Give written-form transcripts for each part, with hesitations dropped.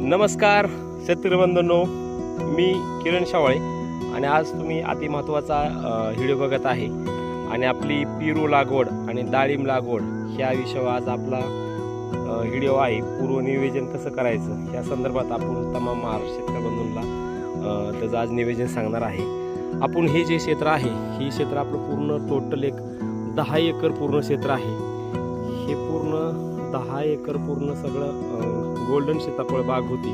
नमस्कार शेतकरी बंधूंनो, मी किरण शावळे आणि आज तुम्ही अति महत्त्वाचा व्हिडिओ बघत आहे आणि आपली पेरू लागवड आणि डाळिंब लागवड ह्या विषयावर आज आपला व्हिडिओ आहे. पूर्व नियोजन कसं करायचं या संदर्भात आपण तमाम महाराष्ट्र शेतकरी बंधूंना त्याचं आज नियोजन सांगणार आहे. आपण हे जे क्षेत्र आहे ही क्षेत्र आपलं पूर्ण टोटल एक 10 एकर पूर्ण क्षेत्र आहे. हे पूर्ण 10 एकर पूर्ण सगळं गोल्डन सीताफळ बाग होती.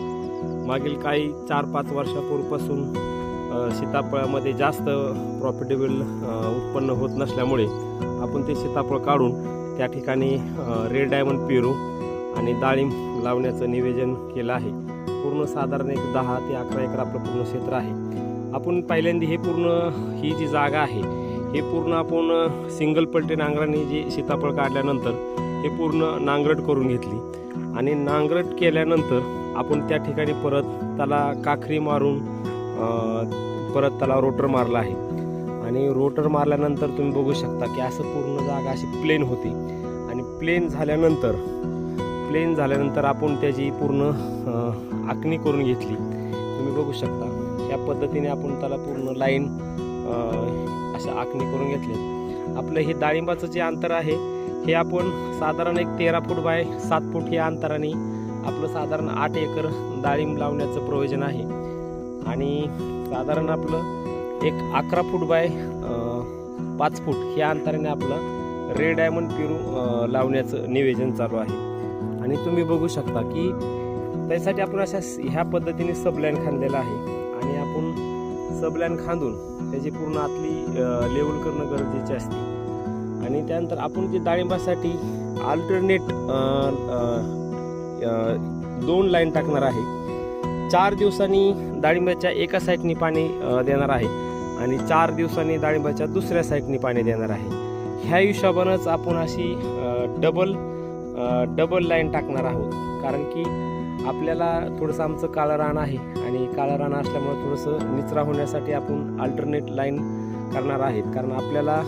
मागील काही 4-5 वर्षापूर्वीपासून सीताफळामध्ये जास्त प्रॉफिटेबल उत्पन्न होत नसल्यामुळे आपण ते सीताफळ काढून त्या ठिकाणी रेड डायमंड पेरू आणि डाळिंब लावण्याचं नियोजन केलं आहे. पूर्ण साधारण एक 10 ते 11 एकर आपलं पूर्ण क्षेत्र आहे. आपण पहिल्यांदा हे पूर्ण ही जी जागा आहे हे पूर्ण आपण सिंगल पलटी नांगराने जे सीताफळ काढल्यानंतर हे पूर्ण नांगरट करून घेतली आणि नांगरट केल्यानंतर आपण त्या ठिकाणी परत त्याला काखरी मारून परत त्याला रोटर मारला आहे. आणि रोटर मारल्यानंतर तुम्ही बघू शकता की असं पूर्ण जागा अशी प्लेन होती आणि प्लेन झाल्यानंतर आपण त्याची पूर्ण आखणी करून घेतली. तुम्ही बघू शकता या पद्धतीने आपण त्याला पूर्ण लाईन अशा आखणी करून घेतली. आपलं हे डाळिंबाचं जे अंतर आहे हे आपण साधारण एक 13 फूट बाय 7 फूट या अंतराने आपलं साधारण 8 एकर डाळिंब लावण्याचं प्रयोजन आहे. आणि साधारण आपलं एक 11 फूट बाय 5 फूट या अंतराने आपलं रेड डायमंड पेरू लावण्याचं नियोजन चालू आहे. आणि तुम्ही बघू शकता की त्यासाठी आपण अशा ह्या पद्धतीने सबलाईन खांदलेला आहे. आणि आपण सबलाईन खांदून त्याची पूर्ण आतली लेवल करणं गरजेचे असते. आणि त्यानंतर आपण जे डाळिंबासाठी अल्टरनेट 2 लाईन टाकणार आहे. 4 दिवसांनी डाळिंबाच्या एका साईडनी पाणी देणार आहे आणि 4 दिवसांनी डाळिंबाच्या दुसऱ्या साईडनी पाणी देणार आहे. ह्या हिशोबानंच आपण अशी डबल लाईन टाकणार आहोत. कारण की आपल्याला थोडंसं आमचं काळं रान आहे आणि काळं रान असल्यामुळे थोडंसं निचरा होण्यासाठी आपण अल्टरनेट लाईन करणार आहेत. कारण आपल्याला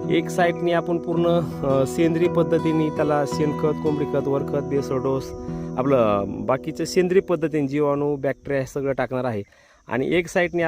एक साईडनी आपण पूर्ण सेंद्रिय पद्धतीने त्याला शेणखत, कोंबडी खत, वरखत, बेसोडोस आपलं बाकीचं सेंद्रिय पद्धतीने जीवाणू, बॅक्टेरिया हे सगळं टाकणार आहे. आणि एक साईडने